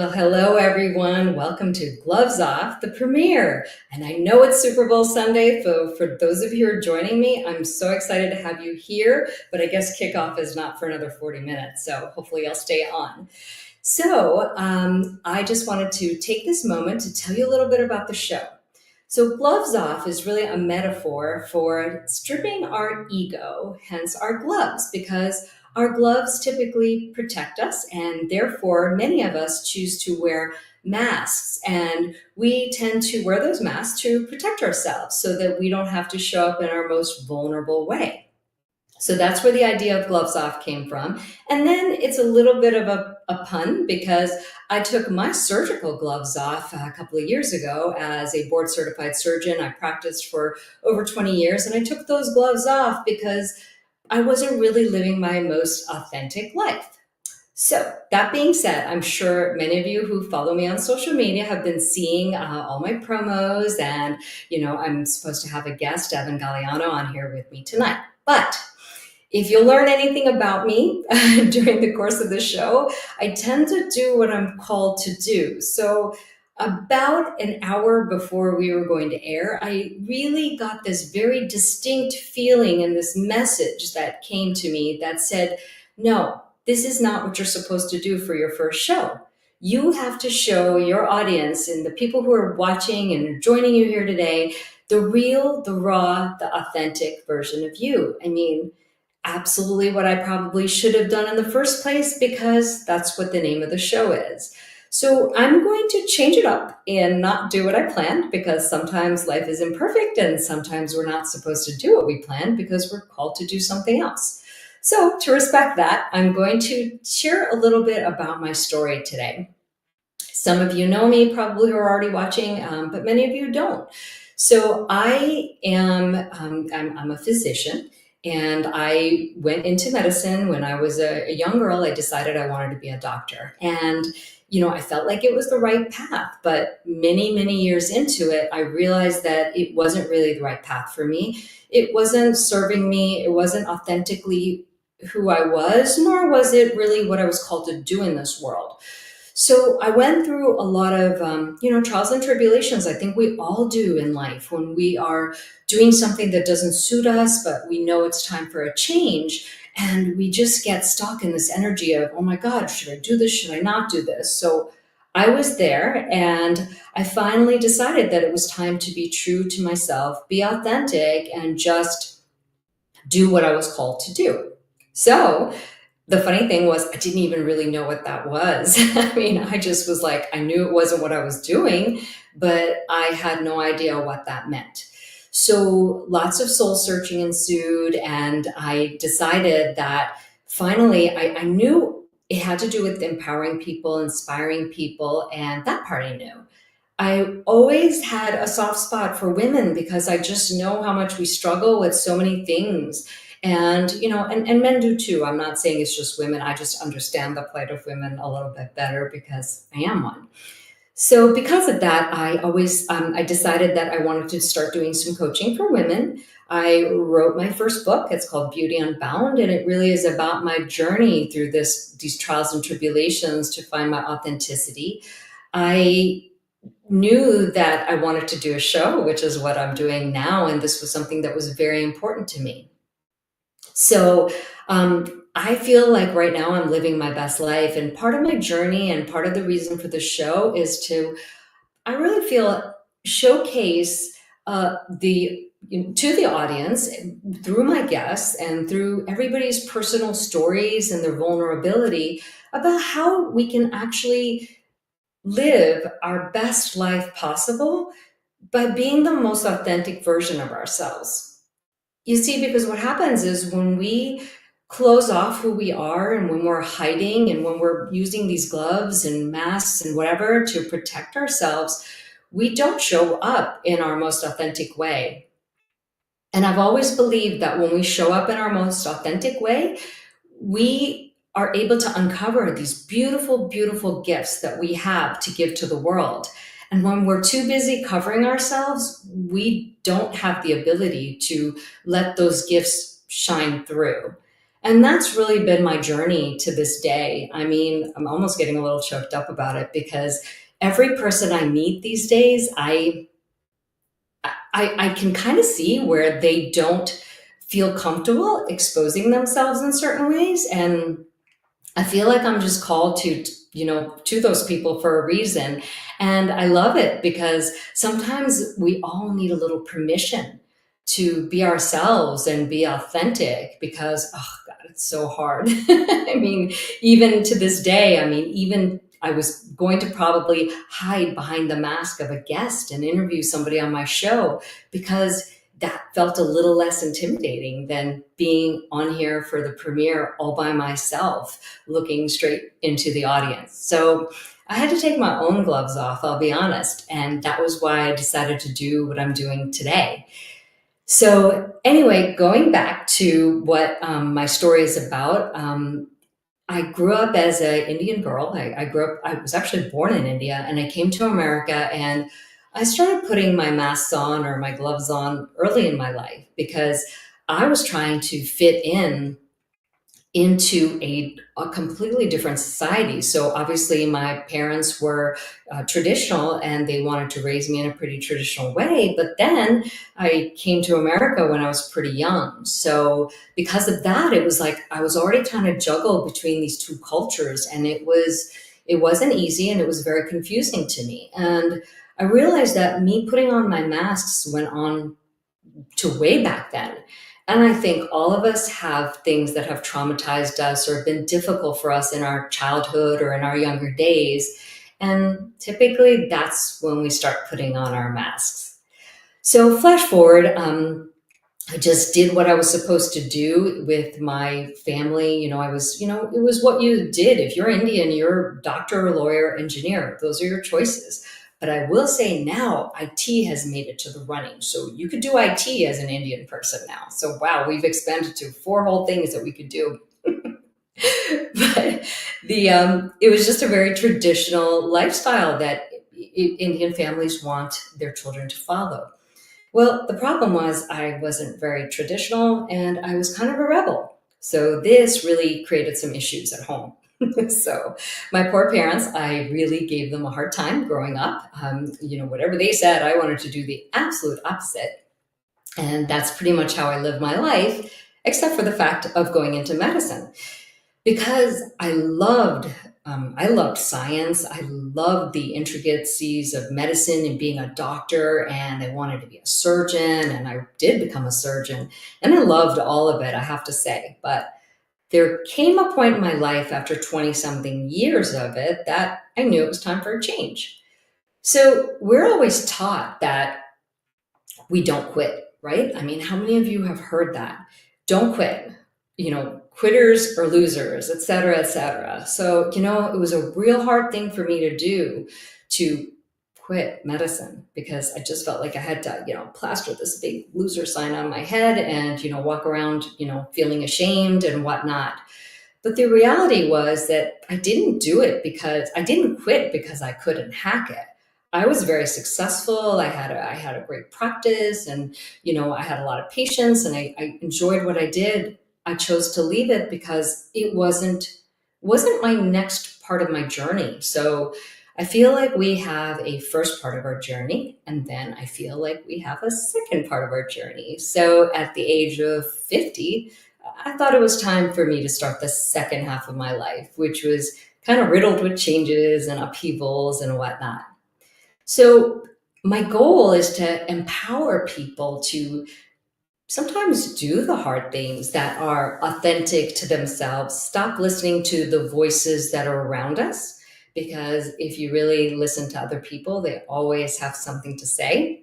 Well, hello everyone. Welcome to Gloves Off, the premiere. And I know it's Super Bowl Sunday, so for those of you who are joining me, I'm so excited to have you here. But I guess kickoff is not for another 40 minutes, so hopefully I'll stay on. I just wanted to take this moment to tell you a little bit about the show. So, gloves off is really a metaphor for stripping our ego, hence our gloves, because our gloves typically protect us, and therefore, many of us choose to wear masks. And we tend to wear those masks to protect ourselves so that we don't have to show up in our most vulnerable way. So that's where the idea of gloves off came from. And then it's a little bit of a pun because I took my surgical gloves off a couple of years ago as a board certified surgeon. I practiced for over 20 years and I took those gloves off because I wasn't really living my most authentic life. So, that being said, I'm sure many of you who follow me on social media have been seeing all my promos, and I'm supposed to have a guest, Evan Galliano, on here with me tonight. But if you'll learn anything about me during the course of the show, I tend to do what I'm called to do. So, about an hour before we were going to air, I really got this very distinct feeling and this message that came to me that said, no, this is not what you're supposed to do for your first show. You have to show your audience and the people who are watching and joining you here today the real, the raw, the authentic version of you. I mean, absolutely what I probably should have done in the first place because that's what the name of the show is. So I'm going to change it up and not do what I planned because sometimes life is imperfect and sometimes we're not supposed to do what we planned because we're called to do something else. So to respect that, I'm going to share a little bit about my story today. Some of you know me probably who are already watching, but many of you don't. So I'm a physician and I went into medicine when I was a young girl. I decided I wanted to be a doctor. And, I felt like it was the right path. But many, many years into it, I realized that it wasn't really the right path for me. It wasn't serving me. It wasn't authentically who I was, nor was it really what I was called to do in this world. So I went through a lot of, trials and tribulations. I think we all do in life when we are doing something that doesn't suit us, but we know it's time for a change. And we just get stuck in this energy of, oh my God, should I do this? Should I not do this? So I was there and I finally decided that it was time to be true to myself, be authentic, and just do what I was called to do. So the funny thing was, I didn't even really know what that was. I mean, I just was like, I knew it wasn't what I was doing, but I had no idea what that meant. So lots of soul searching ensued, and I decided that finally I knew it had to do with empowering people, inspiring people, and that part I knew. I always had a soft spot for women because I just know how much we struggle with so many things. And men do too. I'm not saying it's just women. I just understand the plight of women a little bit better because I am one. So because of that, I decided that I wanted to start doing some coaching for women. I wrote my first book. It's called Beauty Unbound, and it really is about my journey through these trials and tribulations to find my authenticity. I knew that I wanted to do a show, which is what I'm doing now, and this was something that was very important to me. So I feel like right now I'm living my best life, and part of my journey and part of the reason for the show is I really feel, showcase to the audience through my guests and through everybody's personal stories and their vulnerability about how we can actually live our best life possible by being the most authentic version of ourselves. You see, because what happens is when we close off who we are and when we're hiding and when we're using these gloves and masks and whatever to protect ourselves, we don't show up in our most authentic way. And I've always believed that when we show up in our most authentic way, we are able to uncover these beautiful, beautiful gifts that we have to give to the world. And when we're too busy covering ourselves, we don't have the ability to let those gifts shine through. And that's really been my journey to this day. I mean, I'm almost getting a little choked up about it because every person I meet these days, I can kind of see where they don't feel comfortable exposing themselves in certain ways. And I feel like I'm just called to those people for a reason. And I love it because sometimes we all need a little permission to be ourselves and be authentic because, oh God, it's so hard. I mean, even to this day, I mean, even I was going to probably hide behind the mask of a guest and interview somebody on my show because that felt a little less intimidating than being on here for the premiere all by myself looking straight into the audience. So I had to take my own gloves off, I'll be honest. And that was why I decided to do what I'm doing today. So, anyway, going back to what my story is about, I grew up as an Indian girl. I grew up, I was actually born in India and I came to America and I started putting my masks on or my gloves on early in my life because I was trying to fit in into a completely different society. So obviously, my parents were traditional and they wanted to raise me in a pretty traditional way. But then I came to America when I was pretty young. So because of that, it was like I was already trying to juggle between these two cultures, and it wasn't easy and it was very confusing to me. And I realized that me putting on my masks went on to way back then. And I think all of us have things that have traumatized us or been difficult for us in our childhood or in our younger days. And typically that's when we start putting on our masks. So, flash forward, I just did what I was supposed to do with my family. It was what you did. If you're Indian, you're doctor, lawyer, engineer. Those are your choices. But I will say now, IT has made it to the running. So you could do IT as an Indian person now. So wow, we've expanded to four whole things that we could do. But it was just a very traditional lifestyle that Indian families want their children to follow. Well, the problem was I wasn't very traditional and I was kind of a rebel. So this really created some issues at home. So my poor parents, I really gave them a hard time growing up. Whatever they said, I wanted to do the absolute opposite. And that's pretty much how I live my life, except for the fact of going into medicine because I loved science. I loved the intricacies of medicine and being a doctor, and I wanted to be a surgeon, and I did become a surgeon, and I loved all of it, I have to say. But there came a point in my life after 20 something years of it that I knew it was time for a change. So we're always taught that we don't quit, right? I mean, how many of you have heard that? Don't quit. Quitters or losers, et cetera, et cetera. So, it was a real hard thing for me to do to quit medicine because I just felt like I had to, plaster this big loser sign on my head and, walk around, feeling ashamed and whatnot. But the reality was that I didn't quit because I couldn't hack it. I was very successful. I had a great practice and, I had a lot of patience and I enjoyed what I did. I chose to leave it because it wasn't my next part of my journey. So I feel like we have a first part of our journey, and then I feel like we have a second part of our journey. So at the age of 50, I thought it was time for me to start the second half of my life, which was kind of riddled with changes and upheavals and whatnot. So, my goal is to empower people to sometimes do the hard things that are authentic to themselves. Stop listening to the voices that are around us, because if you really listen to other people, they always have something to say.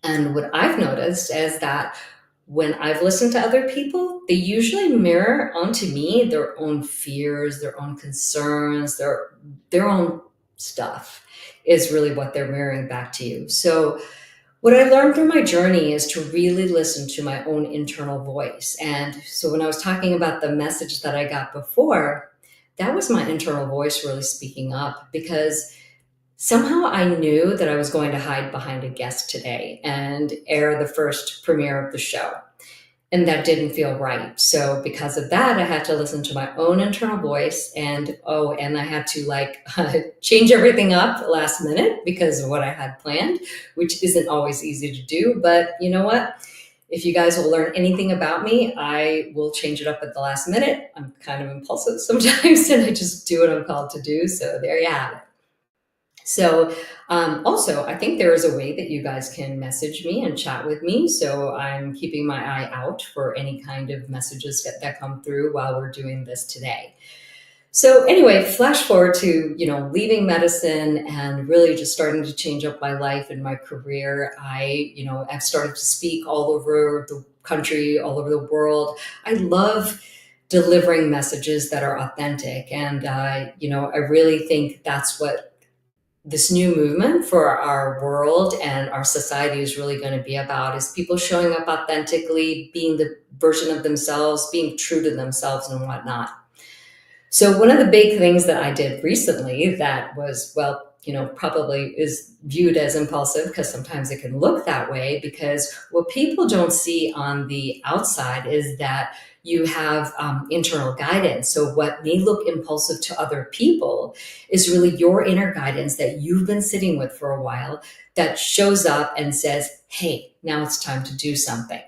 And what I've noticed is that when I've listened to other people, they usually mirror onto me their own fears, their own concerns, their own stuff is really what they're mirroring back to you. So what I learned through my journey is to really listen to my own internal voice. And so when I was talking about the message that I got before, that was my internal voice really speaking up because somehow I knew that I was going to hide behind a guest today and air the first premiere of the show. And that didn't feel right. So because of that, I had to listen to my own internal voice, and and I had to like change everything up last minute because of what I had planned, which isn't always easy to do. But you know what? If you guys will learn anything about me, I will change it up at the last minute. I'm kind of impulsive sometimes, and I just do what I'm called to do. So there you have it. So, also, I think there is a way that you guys can message me and chat with me. So I'm keeping my eye out for any kind of messages that come through while we're doing this today. So anyway, flash forward to, leaving medicine and really just starting to change up my life and my career. I've started to speak all over the country, all over the world. I love delivering messages that are authentic. And, I really think that's what this new movement for our world and our society is really going to be about, is people showing up authentically, being the version of themselves, being true to themselves and whatnot. So one of the big things that I did recently that was, well, probably is viewed as impulsive, because sometimes it can look that way, because what people don't see on the outside is that you have internal guidance. So what may look impulsive to other people is really your inner guidance that you've been sitting with for a while, that shows up and says, hey, now it's time to do something.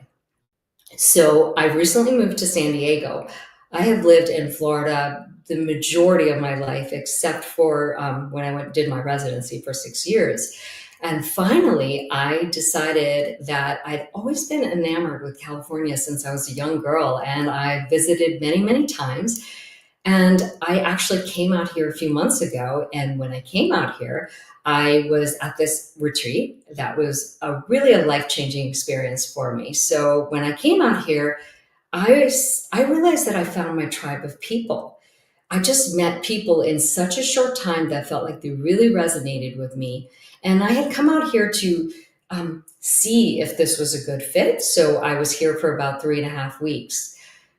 So I recently moved to San Diego. I have lived in Florida the majority of my life, except for when I did my residency for 6 years. And finally, I decided that I'd always been enamored with California since I was a young girl, and I visited many, many times. And I actually came out here a few months ago. And when I came out here, I was at this retreat that was really a life changing experience for me. So when I came out here, I realized that I found my tribe of people. I just met people in such a short time that felt like they really resonated with me. And I had come out here to see if this was a good fit. So I was here for about 3.5 weeks.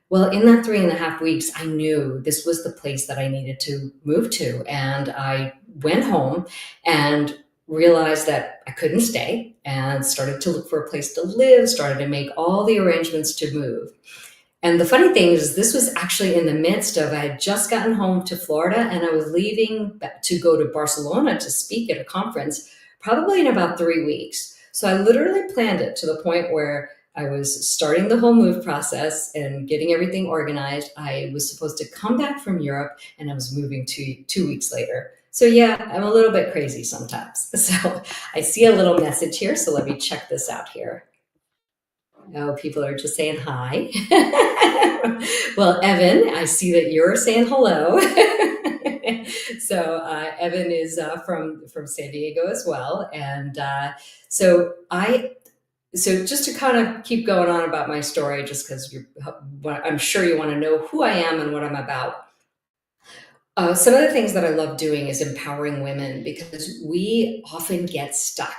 Well, in that 3.5 weeks, I knew this was the place that I needed to move to. And I went home and realized that I couldn't stay, and started to look for a place to live, started to make all the arrangements to move. And the funny thing is, this was actually in the midst of, I had just gotten home to Florida and I was leaving to go to Barcelona to speak at a conference, probably in about 3 weeks. So I literally planned it to the point where I was starting the whole move process and getting everything organized. I was supposed to come back from Europe and I was moving 2 weeks later. So yeah, I'm a little bit crazy sometimes. So I see a little message here. So let me check this out here. Oh, people are just saying hi. Well, Evan, I see that you're saying hello. So Evan is from San Diego as well, and so just to kind of keep going on about my story, just because I'm sure you want to know who I am and what I'm about. Some of the things that I love doing is empowering women, because we often get stuck.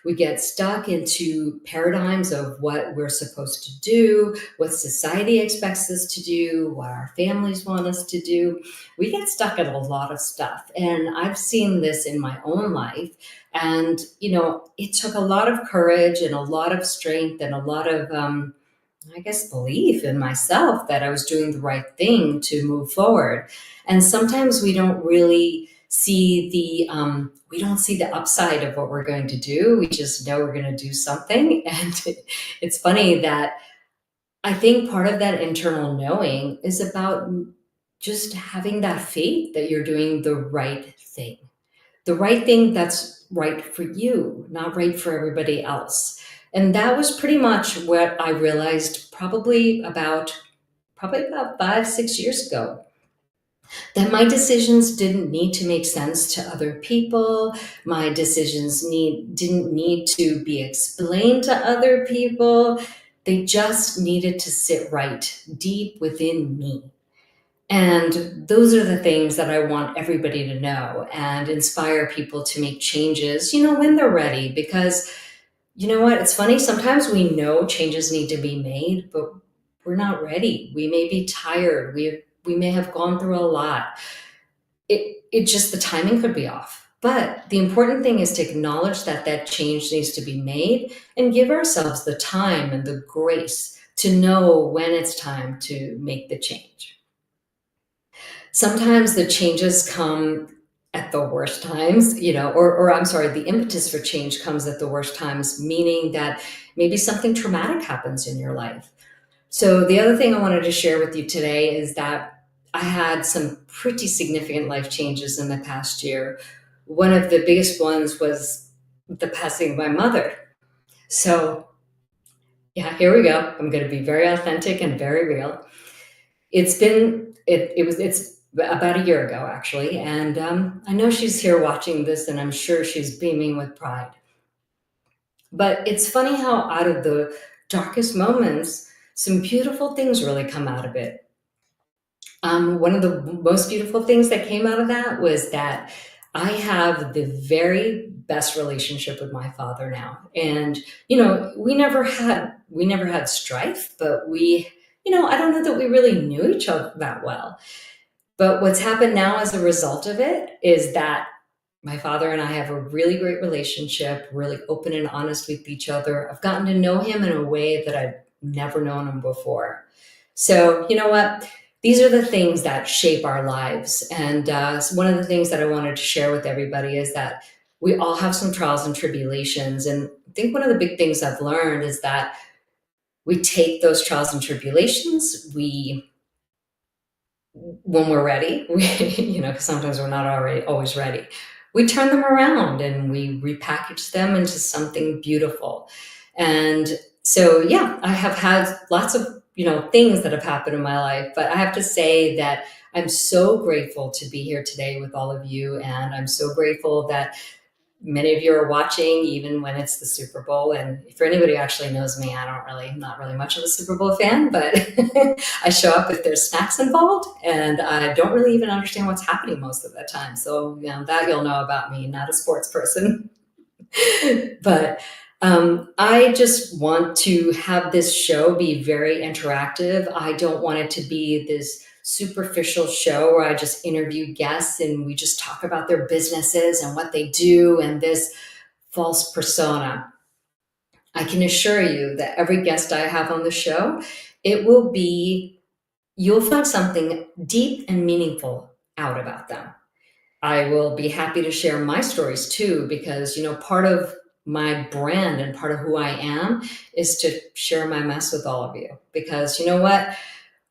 We get stuck into paradigms of what we're supposed to do, what society expects us to do, what our families want us to do. We get stuck in a lot of stuff. And I've seen this in my own life. And, it took a lot of courage and a lot of strength and a lot of, I guess, belief in myself that I was doing the right thing to move forward. And sometimes we don't really see the upside of what we're going to do. We just know we're going to do something. And it's funny that I think part of that internal knowing is about just having that faith that you're doing the right thing that's right for you, not right for everybody else. And that was pretty much what I realized probably about 5, 6 years ago, that my decisions didn't need to make sense to other people. My decisions didn't need to be explained to other people. They just needed to sit right deep within me. And those are the things that I want everybody to know and inspire people to make changes, when they're ready. Because you know what? It's funny. Sometimes we know changes need to be made, but we're not ready. We may be tired. We may have gone through a lot. It just, the timing could be off. But the important thing is to acknowledge that that change needs to be made and give ourselves the time and the grace to know when it's time to make the change. Sometimes the changes come at the worst times, or I'm sorry, the impetus for change comes at the worst times, meaning that maybe something traumatic happens in your life. So the other thing I wanted to share with you today is that I had some pretty significant life changes in the past year. One of the biggest ones was the passing of my mother. So yeah, here we go. I'm going to be very authentic and very real. It's about a year ago, actually, and I know she's here watching this, and I'm sure she's beaming with pride. But it's funny how out of the darkest moments, some beautiful things really come out of it. One of the most beautiful things that came out of that was that I have the very best relationship with my father now. And, we never had strife, but I don't know that we really knew each other that well. But what's happened now as a result of it is that my father and I have a really great relationship, really open and honest with each other. I've gotten to know him in a way that I've never known him before. So, you know what? These are the things that shape our lives. And so one of the things that I wanted to share with everybody is that we all have some trials and tribulations. And I think one of the big things I've learned is that we take those trials and tribulations, when we're ready, because sometimes we're not always ready. We turn them around and we repackage them into something beautiful. And so, yeah, I have had lots of, things that have happened in my life, but I have to say that I'm so grateful to be here today with all of you. And I'm so grateful that many of you are watching, even when it's the Super Bowl. And for anybody who actually knows me, I'm not really much of a Super Bowl fan, but I show up if there's snacks involved, and I don't really even understand what's happening most of the time. So, that you'll know about me, not a sports person. But I just want to have this show be very interactive. I don't want it to be this superficial show where I just interview guests and we just talk about their businesses and what they do and this false persona. I can assure you that every guest I have on the show, you'll find something deep and meaningful out about them. I will be happy to share my stories too, because, part of my brand and part of who I am is to share my mess with all of you. Because you know what?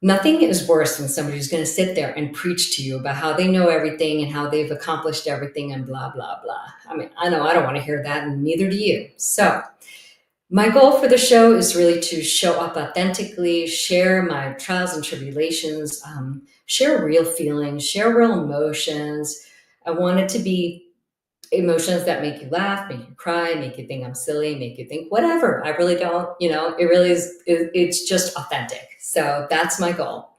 Nothing is worse than somebody who's going to sit there and preach to you about how they know everything and how they've accomplished everything and blah, blah, blah. I mean, I know I don't want to hear that, and neither do you. So my goal for the show is really to show up authentically, share my trials and tribulations, share real feelings, share real emotions. I want it to be emotions that make you laugh, make you cry, make you think I'm silly, make you think whatever. I really don't, it really is, it's just authentic. So that's my goal.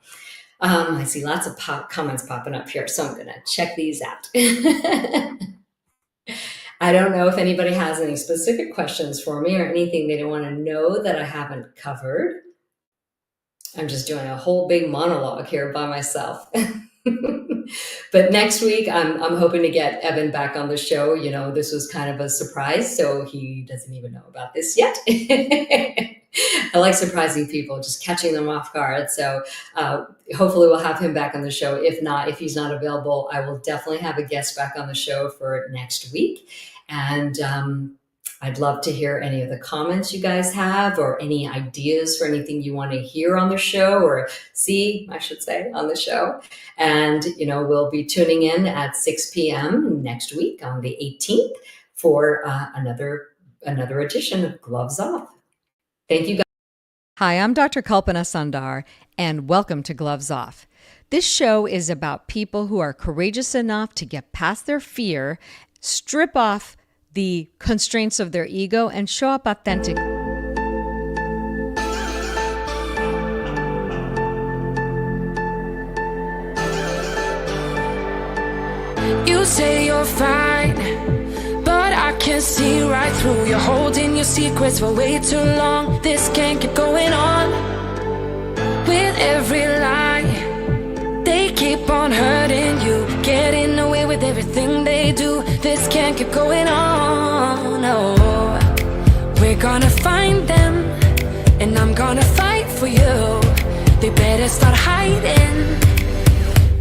I see lots of comments popping up here, so I'm going to check these out. I don't know if anybody has any specific questions for me or anything they want to know that I haven't covered. I'm just doing a whole big monologue here by myself. But next week, I'm hoping to get Evan back on the show. This was kind of a surprise, so he doesn't even know about this yet. I like surprising people, just catching them off guard. So hopefully we'll have him back on the show. If he's not available, I will definitely have a guest back on the show for next week. And I'd love to hear any of the comments you guys have, or any ideas for anything you want to hear on the show, or see, I should say, on the show. And, we'll be tuning in at 6 p.m. next week on the 18th for another edition of Gloves Off. Thank you, guys. Hi, I'm Dr. Kalpana Sundar, and welcome to Gloves Off. This show is about people who are courageous enough to get past their fear, strip off the constraints of their ego, and show up authentically. You say you're fine, but I can see right through. You're holding your secrets for way too long. This can't keep going on. With every lie, they keep on hurting you, getting away with everything they do. This can't keep going on. No, we're gonna find them, and I'm gonna fight for for you, they better start hiding.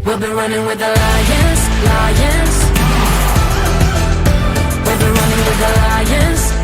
We'll be running with the lions, lions. We'll be running with the lions.